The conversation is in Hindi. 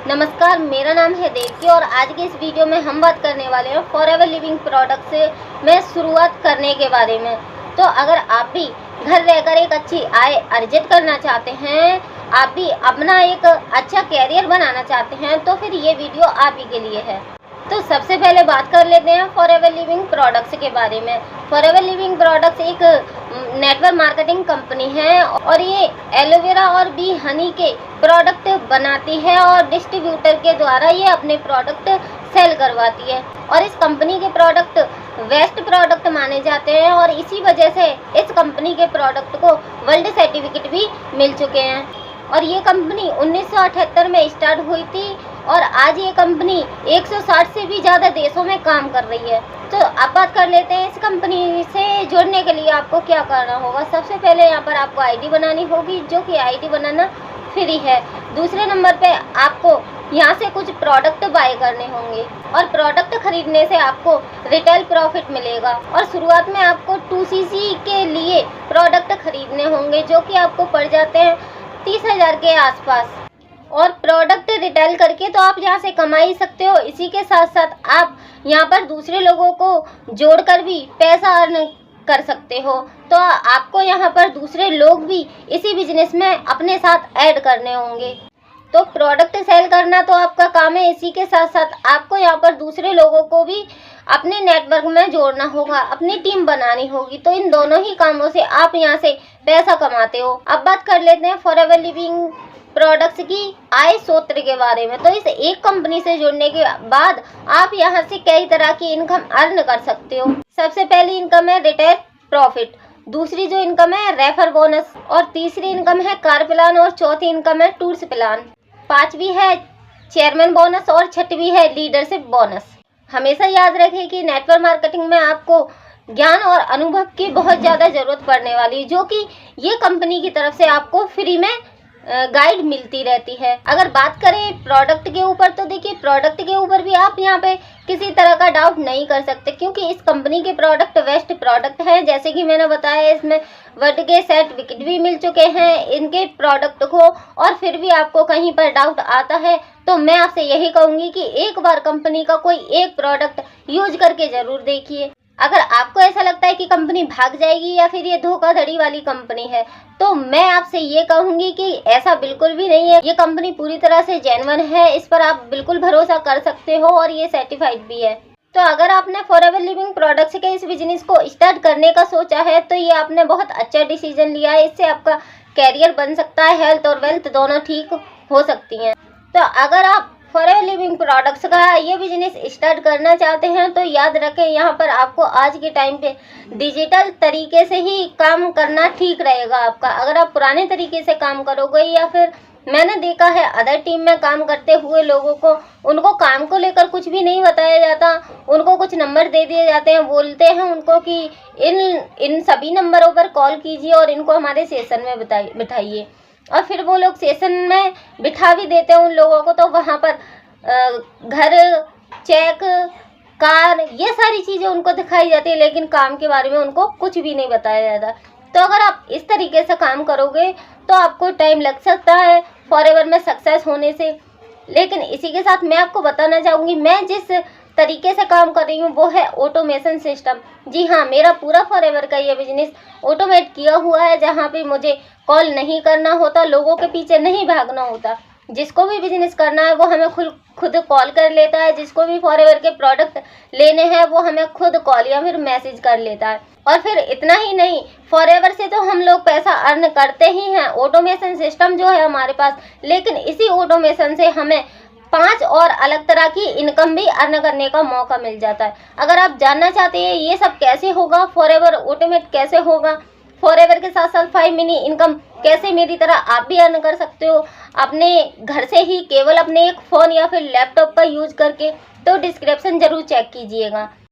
नमस्कार, मेरा नाम है देवकी और आज के इस वीडियो में हम बात करने वाले हैं फॉरएवर लिविंग प्रोडक्ट से में शुरुआत करने के बारे में। तो अगर आप भी घर रहकर एक अच्छी आय अर्जित करना चाहते हैं, आप भी अपना एक अच्छा कैरियर बनाना चाहते हैं, तो फिर ये वीडियो आप ही के लिए है। तो सबसे पहले बात कर लेते हैं फॉरएवर लिविंग प्रोडक्ट्स के बारे में। फॉरएवर लिविंग प्रोडक्ट्स एक नेटवर्क मार्केटिंग कंपनी है और ये एलोवेरा और बी हनी के प्रोडक्ट बनाती है और डिस्ट्रीब्यूटर के द्वारा ये अपने प्रोडक्ट सेल करवाती है। और इस कंपनी के प्रोडक्ट बेस्ट प्रोडक्ट माने जाते हैं और इसी वजह से इस कंपनी के प्रोडक्ट को वर्ल्ड सर्टिफिकेट भी मिल चुके हैं। और ये कंपनी 1978 में स्टार्ट हुई थी और आज ये कंपनी 160 से भी ज़्यादा देशों में काम कर रही है। तो अब बात कर लेते हैं इस कंपनी से जुड़ने के लिए आपको क्या करना होगा। सबसे पहले यहाँ पर आपको आईडी बनानी होगी, जो कि आईडी बनाना फ्री है। दूसरे नंबर पे आपको यहाँ से कुछ प्रोडक्ट बाय करने होंगे और प्रोडक्ट खरीदने से आपको रिटेल प्रॉफिट मिलेगा। और शुरुआत में आपको 2cc के लिए प्रोडक्ट खरीदने होंगे, जो कि आपको पड़ जाते हैं 30,000 के आसपास। और प्रोडक्ट रिटेल करके तो आप यहाँ से कमा ही सकते हो। इसी के साथ साथ आप यहाँ पर दूसरे लोगों को जोड़कर भी पैसा अर्न कर सकते हो। तो आपको यहाँ पर दूसरे लोग भी इसी बिजनेस में अपने साथ ऐड करने होंगे। तो प्रोडक्ट सेल करना तो आपका काम है, इसी के साथ साथ आपको यहाँ पर दूसरे लोगों को भी अपने नेटवर्क में जोड़ना होगा, अपनी टीम बनानी होगी। तो इन दोनों ही कामों से आप यहाँ से पैसा कमाते हो। अब बात कर लेते हैं फॉरएवर लिविंग प्रोडक्ट्स की आय सूत्र के बारे में। तो इस एक कंपनी से जुड़ने के बाद आप यहाँ से कई तरह की इनकम अर्न कर सकते हो। सबसे पहली इनकम है रिटेल प्रॉफिट, दूसरी जो इनकम है रेफर बोनस, और तीसरी इनकम है कार प्लान, और चौथी इनकम है टूर्स प्लान, पांचवी है चेयरमैन बोनस और छठवीं है लीडरशिप बोनस। हमेशा याद रखें कि नेटवर्क मार्केटिंग में आपको ज्ञान और अनुभव की बहुत ज़्यादा ज़रूरत पड़ने वाली है, जो कि ये कंपनी की तरफ से आपको फ्री में गाइड मिलती रहती है। अगर बात करें प्रोडक्ट के ऊपर, तो देखिए प्रोडक्ट के ऊपर भी आप यहाँ पे किसी तरह का डाउट नहीं कर सकते, क्योंकि इस कंपनी के प्रोडक्ट बेस्ट प्रोडक्ट हैं। जैसे कि मैंने बताया, इसमें वर्ल्ड के सर्टिफिकेट भी मिल चुके हैं इनके प्रोडक्ट को। और फिर भी आपको कहीं पर डाउट आता है तो मैं आपसे यही कहूँगी कि एक बार कंपनी का कोई एक प्रोडक्ट यूज करके ज़रूर देखिए। अगर आपको ऐसा लगता है कि कंपनी भाग जाएगी या फिर ये धोखाधड़ी वाली कंपनी है, तो मैं आपसे ये कहूँगी कि ऐसा बिल्कुल भी नहीं है। ये कंपनी पूरी तरह से जेन्युइन है, इस पर आप बिल्कुल भरोसा कर सकते हो और ये सर्टिफाइड भी है। तो अगर आपने फॉरएवर लिविंग प्रोडक्ट्स के इस बिजनेस को स्टार्ट करने का सोचा है, तो ये आपने बहुत अच्छा डिसीजन लिया है। इससे आपका कैरियर बन सकता है, हेल्थ और वेल्थ दोनों ठीक हो सकती हैं। तो अगर आप फॉरएवर लिविंग प्रोडक्ट्स का ये बिजनेस स्टार्ट करना चाहते हैं, तो याद रखें यहाँ पर आपको आज के टाइम पे डिजिटल तरीके से ही काम करना ठीक रहेगा आपका। अगर आप पुराने तरीके से काम करोगे, या फिर मैंने देखा है अदर टीम में काम करते हुए लोगों को, उनको काम को लेकर कुछ भी नहीं बताया जाता, उनको कुछ नंबर दे दिए जाते हैं, बोलते हैं उनको कि इन सभी नंबरों पर कॉल कीजिए और इनको हमारे सेशन में बिठाइए। और फिर वो लोग सेशन में बिठा भी देते हैं उन लोगों को, तो वहाँ पर घर, चेक, कार, ये सारी चीज़ें उनको दिखाई जाती है, लेकिन काम के बारे में उनको कुछ भी नहीं बताया जाता। तो अगर आप इस तरीके से काम करोगे तो आपको टाइम लग सकता है फॉरएवर में सक्सेस होने से। लेकिन इसी के साथ मैं आपको बताना चाहूँगी, मैं जिस तरीके से काम कर रही हूँ वो है ऑटोमेशन सिस्टम। जी हाँ, मेरा पूरा फॉरएवर का ये बिजनेस ऑटोमेट किया हुआ है, जहाँ पे मुझे कॉल नहीं करना होता, लोगों के पीछे नहीं भागना होता। जिसको भी बिजनेस करना है वो हमें खुद कॉल कर लेता है, जिसको भी फॉरएवर के प्रोडक्ट लेने हैं वो हमें खुद कॉल या फिर मैसेज कर लेता है। और फिर इतना ही नहीं, फॉरएवर से तो हम लोग पैसा अर्न करते ही हैं, ऑटोमेशन सिस्टम जो है हमारे पास, लेकिन इसी ऑटोमेशन से हमें 5 और अलग तरह की इनकम भी अर्न करने का मौका मिल जाता है। अगर आप जानना चाहते हैं ये सब कैसे होगा, फॉरएवर ऑटोमेट कैसे होगा, फॉरएवर के साथ साथ 5 मिनी इनकम कैसे मेरी तरह आप भी अर्न कर सकते हो अपने घर से ही, केवल अपने एक फ़ोन या फिर लैपटॉप का यूज करके, तो डिस्क्रिप्शन जरूर चेक कीजिएगा।